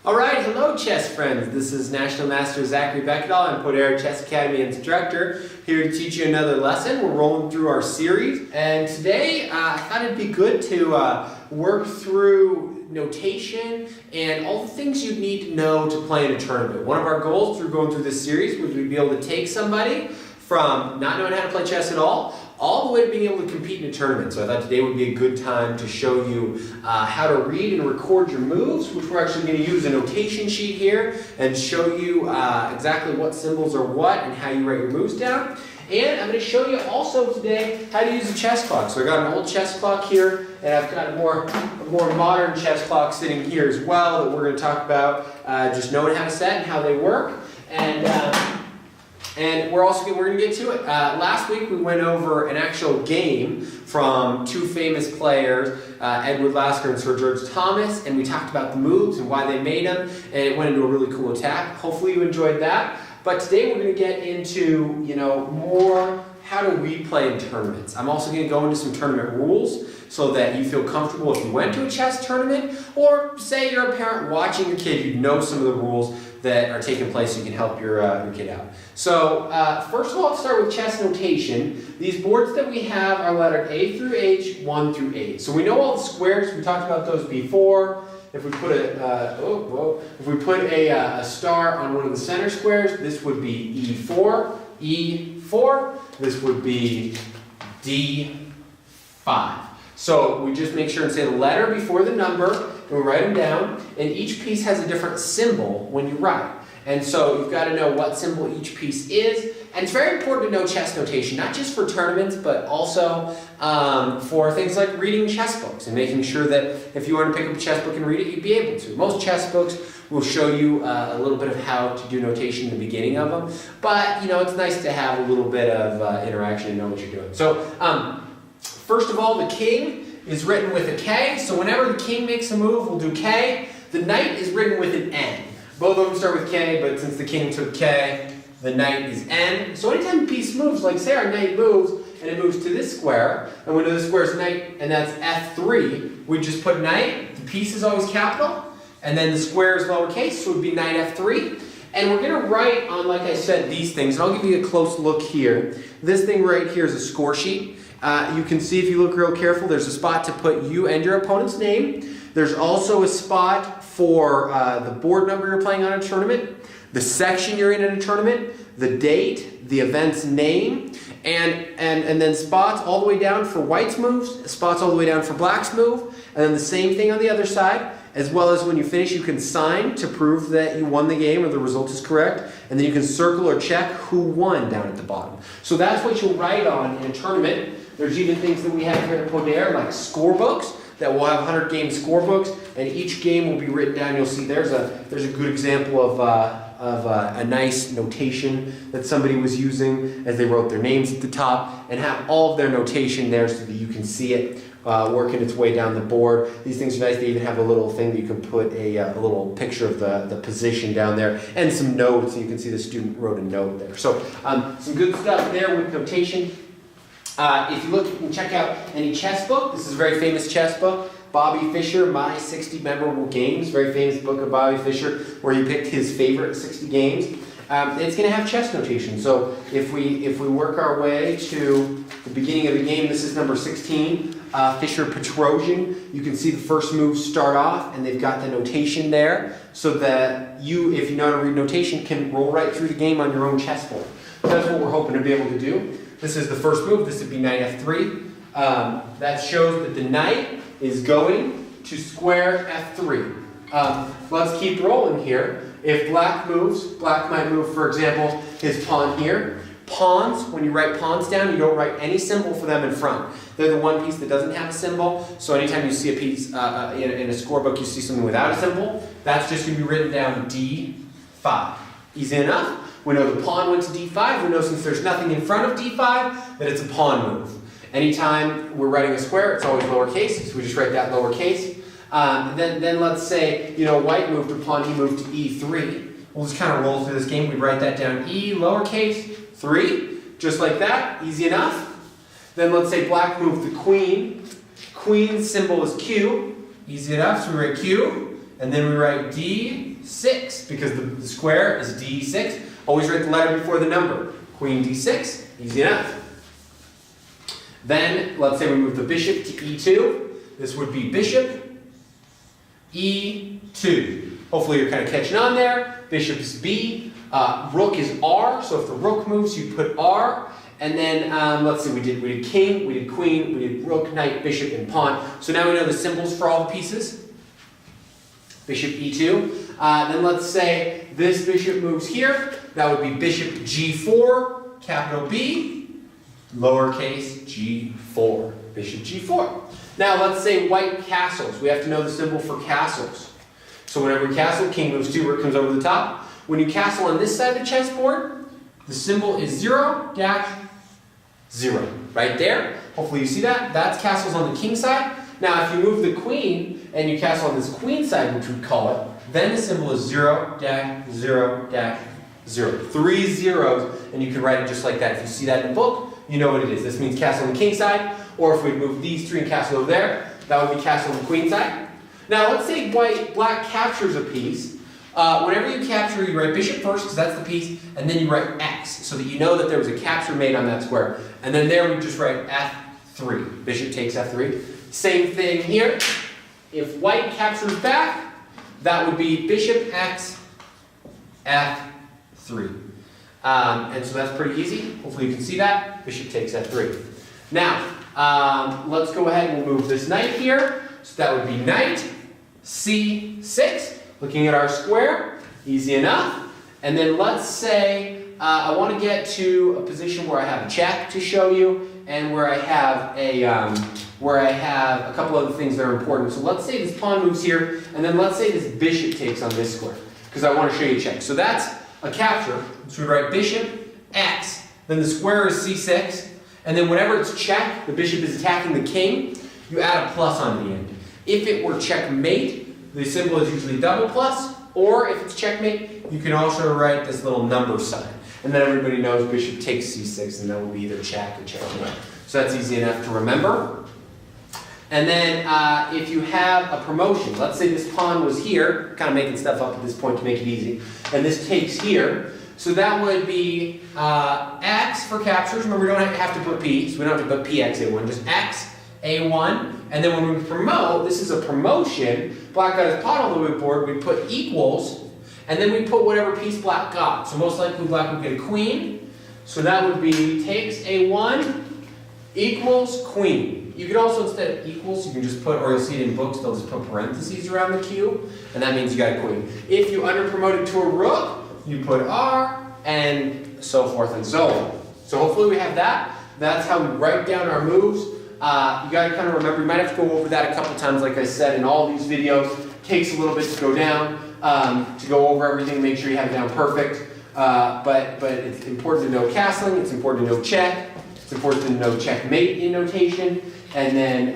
All right, hello chess friends. This is National Master Zachary Beckedahl. I'm Poder Chess Academy instructor, here to teach you another lesson. We're rolling through our series, and today I thought it'd be good to work through notation and all the things you need to know to play in a tournament. One of our goals through going through this series was we'd be able to take somebody from not knowing how to play chess at all the way to being able to compete in a tournament. So I thought today would be a good time to show you how to read and record your moves, which we're actually going to use a notation sheet here and show you exactly what symbols are what and how you write your moves down. And I'm going to show you also today how to use a chess clock. So I got an old chess clock here, and I've got a more modern chess clock sitting here as well that we're going to talk about just knowing how to set and how they work. And we're going to get to it. Last week we went over an actual game from two famous players, Edward Lasker and Sir George Thomas, and we talked about the moves and why they made them, and it went into a really cool attack. Hopefully you enjoyed that. But today we're going to get into, more how do we play in tournaments. I'm also going to go into some tournament rules so that you feel comfortable if you went to a chess tournament, or say you're a parent watching your kid, you know some of the rules that are taking place so you can help your kid out. So first of all, let's start with chess notation. These boards that we have are lettered A through H, 1 through 8. So we know all the squares, we talked about those before. If we put a star on one of the center squares, this would be E4, E4. This would be D5. So we just make sure and say the letter before the number, and we write them down, and each piece has a different symbol when you write. And so you've got to know what symbol each piece is, and it's very important to know chess notation, not just for tournaments, but also for things like reading chess books and making sure that if you want to pick up a chess book and read it, you'd be able to. Most chess books will show you a little bit of how to do notation in the beginning of them, but it's nice to have a little bit of interaction and know what you're doing. So first of all, the king is written with a K, so whenever the king makes a move, we'll do K. The knight is written with an N. Both of them start with K, but since the king took K, the knight is N. So anytime a piece moves, like say our knight moves, and it moves to this square, and we know this square is knight, and that's F3, we just put knight, the piece is always capital, and then the square is lowercase, so it would be knight F3. And we're going to write on, like I said, these things, and I'll give you a close look here. This thing right here is a score sheet. You can see if you look real careful, there's a spot to put you and your opponent's name. There's also a spot for the board number you're playing on a tournament, the section you're in a tournament, the date, the event's name, and then spots all the way down for white's moves, spots all the way down for black's move, and then the same thing on the other side, as well as when you finish you can sign to prove that you won the game or the result is correct, and then you can circle or check who won down at the bottom. So that's what you'll write on in a tournament. There's even things that we have here at Poder, like scorebooks, that will have 100-game scorebooks, and each game will be written down. You'll see there's a good example of a nice notation that somebody was using as they wrote their names at the top, and have all of their notation there so that you can see it working its way down the board. These things are nice. They even have a little thing that you can put a little picture of the position down there, and some notes, and you can see the student wrote a note there. So some good stuff there with notation. If you look, you can check out any chess book. This is a very famous chess book. Bobby Fischer, My 60 Memorable Games. Very famous book of Bobby Fischer where he picked his favorite 60 games. It's going to have chess notation. So if we work our way to the beginning of the game, this is number 16, Fischer Petrosian. You can see the first moves start off, and they've got the notation there so that you, if you know how to read notation, can roll right through the game on your own chessboard. So that's what we're hoping to be able to do. This is the first move. This would be knight F3. That shows that the knight is going to square F3. Let's keep rolling here. If black moves, black might move, for example, his pawn here. Pawns, when you write pawns down, you don't write any symbol for them in front. They're the one piece that doesn't have a symbol. So anytime you see a piece in a scorebook, you see something without a symbol, that's just going to be written down D5. Easy enough. We know the pawn went to D5. We know since there's nothing in front of D5 that it's a pawn move. Anytime we're writing a square, it's always lowercase, so we just write that lowercase. Then let's say, white moved a pawn, he moved to E3. We'll just kind of roll through this game. We write that down, E, lowercase, 3, just like that, easy enough. Then let's say black moved the queen. Queen's symbol is Q, easy enough, so we write Q, and then we write D, D6, because the square is D6. Always write the letter before the number. Queen D6, easy enough. Then, let's say we move the bishop to E2. This would be bishop E2. Hopefully you're kind of catching on there. Bishop is B. Rook is R, so if the rook moves, you put R. And then, let's see, we did king, we did queen, we did rook, knight, bishop, and pawn. So now we know the symbols for all the pieces. Bishop E2. Then let's say this bishop moves here. That would be bishop G4, capital B, lowercase g4. Bishop G4. Now let's say white castles. We have to know the symbol for castles. So whenever we castle, king moves 2, rook comes over the top. When you castle on this side of the chessboard, the symbol is 0-0. Right there. Hopefully you see that. That's castles on the king side. Now if you move the queen and you castle on this queen side, which we call it, then the symbol is 0-0-0. 3 zeros, and you can write it just like that. If you see that in the book, you know what it is. This means castle on the king side, or if we move these 3 and castle over there, that would be castle on the queen side. Now let's say black captures a piece. Whenever you capture, you write bishop first, because that's the piece, and then you write X, so that you know that there was a capture made on that square. And then there we just write F3. Bishop takes F3. Same thing here. If white captures back, that would be bishop X, F3. And so that's pretty easy. Hopefully you can see that. Bishop takes F3. Now, let's go ahead and move this knight here. So that would be knight C6. Looking at our square, easy enough. And then let's say I want to get to a position where I have a check to show you, and where I have a couple other things that are important. So let's say this pawn moves here, and then let's say this bishop takes on this square, because I want to show you a check. So that's a capture. So we write bishop X, then the square is C6, and then whenever it's check, the bishop is attacking the king, you add a plus on the end. If it were checkmate, the symbol is usually double plus, or if it's checkmate, you can also write this little number sign. And then everybody knows bishop takes C6, and that will be either check or checkmate. So that's easy enough to remember. And then if you have a promotion, let's say this pawn was here, kind of making stuff up at this point to make it easy, and this takes here, so that would be X for captures. Remember, we don't have to put P, so we don't have to put PX A1, just X A1, and then when we promote, this is a promotion, black got his pawn on the board, we put equals, and then we put whatever piece black got. So most likely black would get a queen, so that would be takes A1 equals queen. You could also, instead of equals, you can just put, or you'll see it in books, they'll just put parentheses around the Q, and that means you got a queen. If you under promoted to a rook, you put R, and so forth and so on. So hopefully we have that. That's how we write down our moves. You got to kind of remember, you might have to go over that a couple times, like I said, in all these videos. It takes a little bit to go down, to go over everything, make sure you have it down perfect. But it's important to know castling, it's important to know check, it's important to know checkmate in notation, and then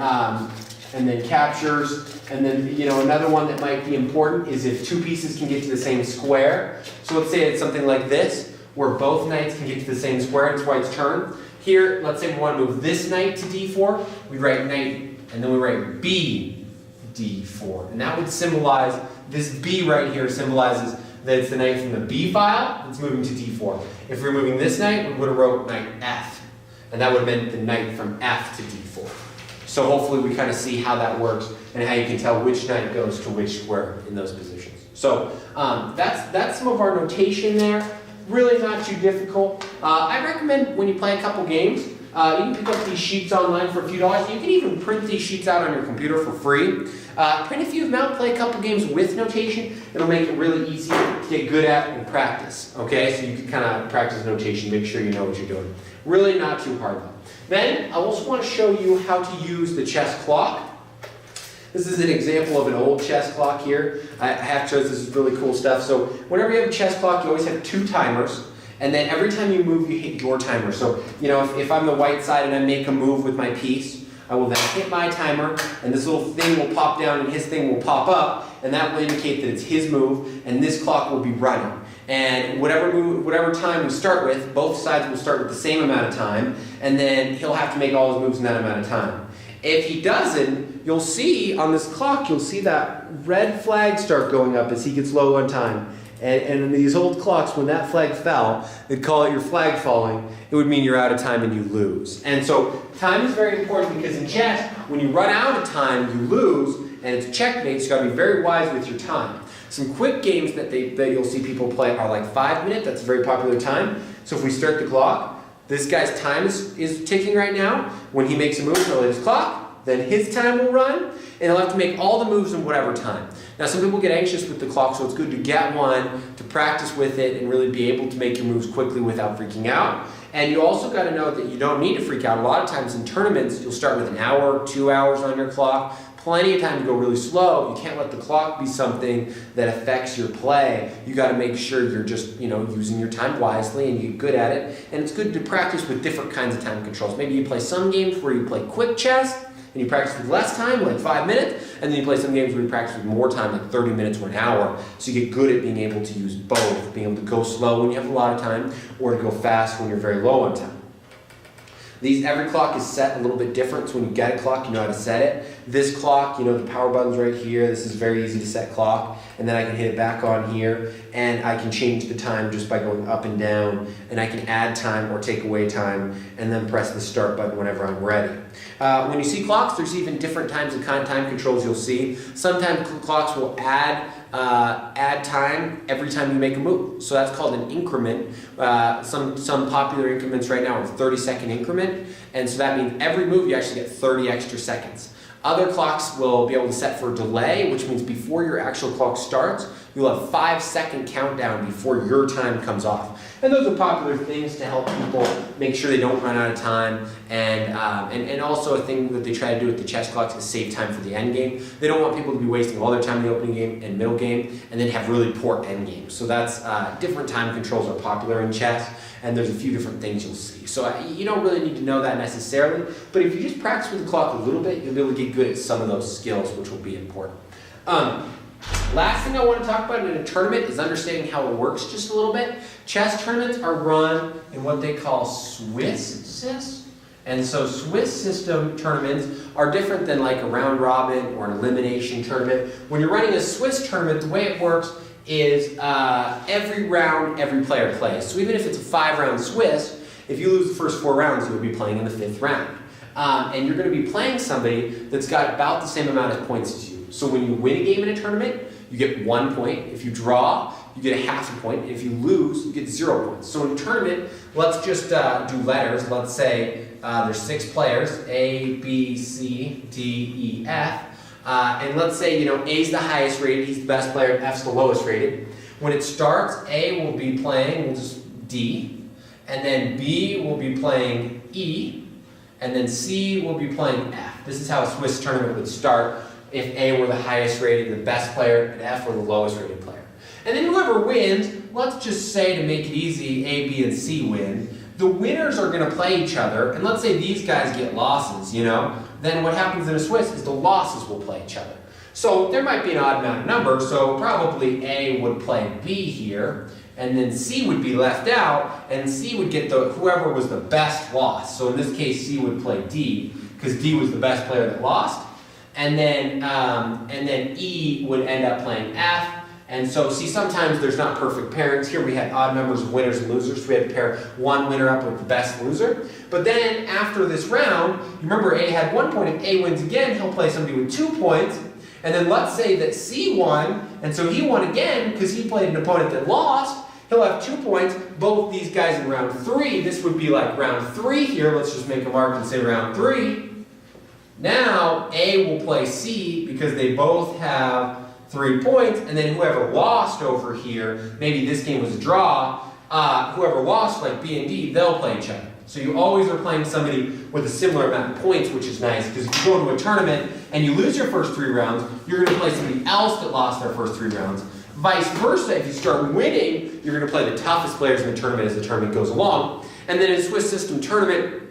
captures. And then, you know, another one that might be important is if 2 pieces can get to the same square. So let's say it's something like this, where both knights can get to the same square, it's white's turn. Here, let's say we want to move this knight to D4, we write knight, and then we write B, D4. And that would symbolize, this B right here symbolizes that it's the knight from the B file that's moving to D4. If we were moving this knight, we would have wrote knight F, and that would have meant the knight from F to D4. So hopefully we kind of see how that works and how you can tell which knight goes to which square in those positions. So that's some of our notation there. Really not too difficult. I recommend when you play a couple games, you can pick up these sheets online for a few dollars. You can even print these sheets out on your computer for free. Print a few of them out, play a couple games with notation. It'll make it really easy to get good at and practice. Okay, so you can kind of practice notation, make sure you know what you're doing. Really not too hard though. Then I also want to show you how to use the chess clock. This is an example of an old chess clock here. I have chosen this is really cool stuff. So whenever you have a chess clock, you always have 2 timers. And then every time you move, you hit your timer. So, you know, if I'm the white side and I make a move with my piece, I will then hit my timer, and this little thing will pop down and his thing will pop up, and that will indicate that it's his move, and this clock will be running. And whatever time we start with, both sides will start with the same amount of time, and then he'll have to make all his moves in that amount of time. If he doesn't, you'll see on this clock, you'll see that red flag start going up as he gets low on time. And in these old clocks, when that flag fell, they'd call it your flag falling. It would mean you're out of time and you lose. And so time is very important because in chess, when you run out of time, you lose, and it's checkmate, so you've got to be very wise with your time. Some quick games that you'll see people play are like 5 minutes. That's a very popular time. So if we start the clock, this guy's time is ticking right now. When he makes a move, he'll hit his clock, then his time will run, and he'll have to make all the moves in whatever time. Now, some people get anxious with the clock, so it's good to get one, to practice with it, and really be able to make your moves quickly without freaking out. And you also got to know that you don't need to freak out. A lot of times in tournaments, you'll start with an hour, 2 hours on your clock. Plenty of time to go really slow. You can't let the clock be something that affects your play. You got to make sure you're just, using your time wisely and you get good at it. And it's good to practice with different kinds of time controls. Maybe you play some games where you play quick chess and you practice with less time, like 5 minutes, and then you play some games where you practice with more time, like 30 minutes or an hour. So you get good at being able to use both, being able to go slow when you have a lot of time or to go fast when you're very low on time. Every clock is set a little bit different, so when you get a clock, you know how to set it. This clock, the power button's right here. This is very easy to set clock, and then I can hit it back on here, and I can change the time just by going up and down, and I can add time or take away time, and then press the start button whenever I'm ready. When you see clocks, there's even different types of time controls you'll see. Sometimes clocks will add time every time you make a move. So that's called an increment. Some popular increments right now are 30-second increment, and so that means every move you actually get 30 extra seconds. Other clocks will be able to set for delay, which means before your actual clock starts, you'll have 5-second countdown before your time comes off. And those are popular things to help people make sure they don't run out of time. And also a thing that they try to do with the chess clocks is save time for the end game. They don't want people to be wasting all their time in the opening game and middle game and then have really poor end games. So that's different time controls are popular in chess, and there's a few different things you'll see. So you don't really need to know that necessarily, but if you just practice with the clock a little bit, you'll be able to get good at some of those skills, which will be important. Last thing I want to talk about in a tournament is understanding how it works just a little bit. Chess tournaments are run in what they call Swiss. And so Swiss system tournaments are different than like a round robin or an elimination tournament. When you're running a Swiss tournament, the way it works is every round, every player plays. So even if it's a 5-round Swiss, if you lose the first 4 rounds, you'll be playing in the 5th round. And you're going to be playing somebody that's got about the same amount of points as you. So when you win a game in a tournament, you get 1 point. If you draw, you get a half a point. If you lose, you get 0 points. So in a tournament, let's just do letters. Let's say there's 6 players, A, B, C, D, E, F. And let's say, A's the highest rated, he's the best player, and F's the lowest rated. When it starts, A will be playing, we'll just D, and then B will be playing E, and then C will be playing F. This is how a Swiss tournament would start if A were the highest rated, the best player, and F were the lowest rated player. And then whoever wins, let's just say to make it easy, A, B, and C win. The winners are going to play each other, and let's say these guys get losses, then what happens in a Swiss is the losses will play each other. So there might be an odd amount of numbers, so probably A would play B here, and then C would be left out, and C would get whoever was the best loss. So in this case, C would play D, because D was the best player that lost, and then E would end up playing F. And so, see, sometimes there's not perfect pairings. Here we had odd numbers of winners and losers, so we had to pair one winner up with the best loser. But then, after this round, you remember A had 1 point. If A wins again, he'll play somebody with 2 points. And then let's say that C won, and so he won again because he played an opponent that lost. He'll have 2 points. Both these guys in round 3, this would be like round 3 here. Let's just make a mark and say round 3. Now, A will play C because they both have 3 points, and then whoever lost over here, maybe this game was a draw, whoever lost, like B and D, they'll play each other. So you always are playing somebody with a similar amount of points, which is nice, because if you go to a tournament and you lose your first 3 rounds, you're going to play somebody else that lost their first 3 rounds. Vice versa, if you start winning, you're going to play the toughest players in the tournament as the tournament goes along. And then in a Swiss system tournament,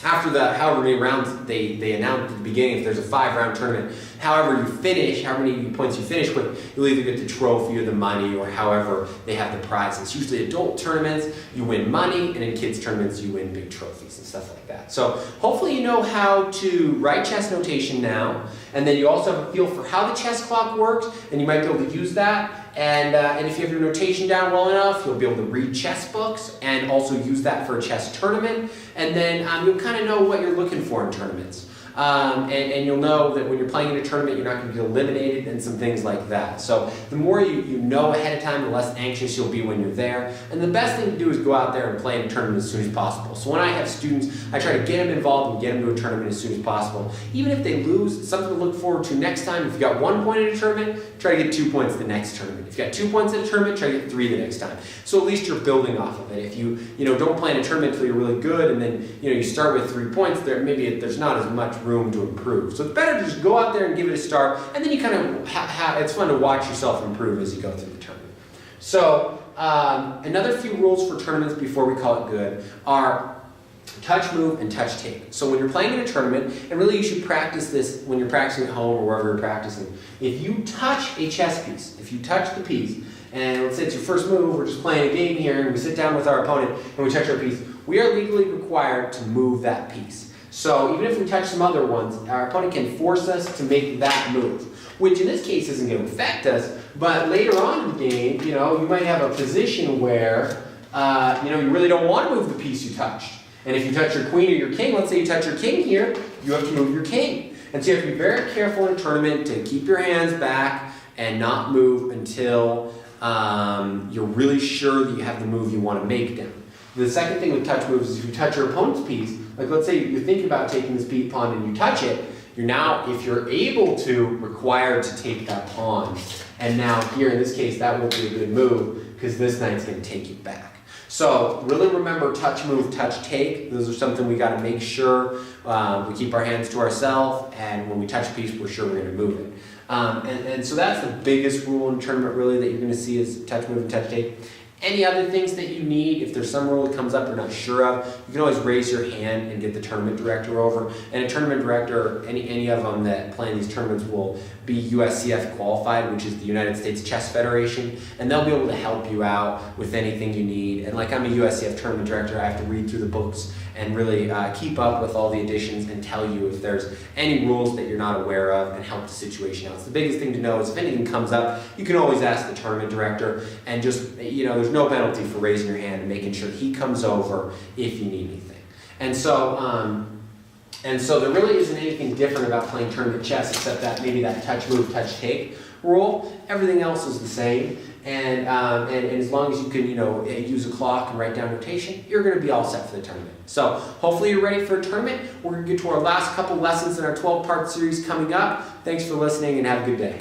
after the however many rounds they announced at the beginning, if there's a 5-round tournament, however you finish, how many points you finish with, you'll either get the trophy or the money or however they have the prizes. Usually adult tournaments, you win money, and in kids tournaments, you win big trophies and stuff like that. So hopefully you know how to write chess notation now, and then you also have a feel for how the chess clock works, and you might be able to use that. And if you have your notation down well enough, you'll be able to read chess books and also use that for a chess tournament. And then you'll kind of know what you're looking for in tournaments. And you'll know that when you're playing in a tournament, you're not going to be eliminated and some things like that. So the more you know ahead of time, the less anxious you'll be when you're there. And the best thing to do is go out there and play in a tournament as soon as possible. So when I have students, I try to get them involved and get them to a tournament as soon as possible. Even if they lose, it's something to look forward to next time. If you got 1 point in a tournament, try to get 2 points the next tournament. If you got 2 points in a tournament, try to get 3 the next time. So at least you're building off of it. If you don't play in a tournament until you're really good, and then you start with 3 points, there's not as much room to improve. So it's better to just go out there and give it a start, and then you kind of it's fun to watch yourself improve as you go through the tournament. So another few rules for tournaments before we call it good are touch move and touch take. So when you're playing in a tournament, and really you should practice this when you're practicing at home or wherever you're practicing, if you touch a chess piece, if you touch the piece, and let's say it's your first move, we're just playing a game here, and we sit down with our opponent and we touch our piece, we are legally required to move that piece. So even if we touch some other ones, our opponent can force us to make that move, which in this case isn't going to affect us, but later on in the game, you might have a position where, you really don't want to move the piece you touched. And if you touch your queen or your king, let's say you touch your king here, you have to move your king. And so you have to be very careful in a tournament to keep your hands back and not move until you're really sure that you have the move you want to make down. The second thing with touch moves is if you touch your opponent's piece, like let's say you're thinking about taking this pawn and you touch it, you're now, if you're able to, required to take that pawn. And now here in this case, that won't be a good move because this knight's going to take you back. So really remember touch move, touch take. Those are something we got to make sure we keep our hands to ourselves, and when we touch a piece, we're sure we're going to move it. And so that's the biggest rule in tournament really that you're going to see is touch move and touch take. Any other things that you need, if there's some rule that comes up you're not sure of, you can always raise your hand and get the tournament director over. And a tournament director, any of them that play in these tournaments will be USCF qualified, which is the United States Chess Federation, and they'll be able to help you out with anything you need. And like I'm a USCF tournament director, I have to read through the books and really keep up with all the additions and tell you if there's any rules that you're not aware of and help the situation out. So the biggest thing to know is if anything comes up, you can always ask the tournament director, and just, there's no penalty for raising your hand and making sure he comes over if you need anything. And so there really isn't anything different about playing tournament chess except that maybe that touch move, touch take rule. Everything else is the same. And as long as you can, use a clock and write down notation, you're going to be all set for the tournament. So hopefully you're ready for a tournament. We're going to get to our last couple lessons in our 12-part series coming up. Thanks for listening and have a good day.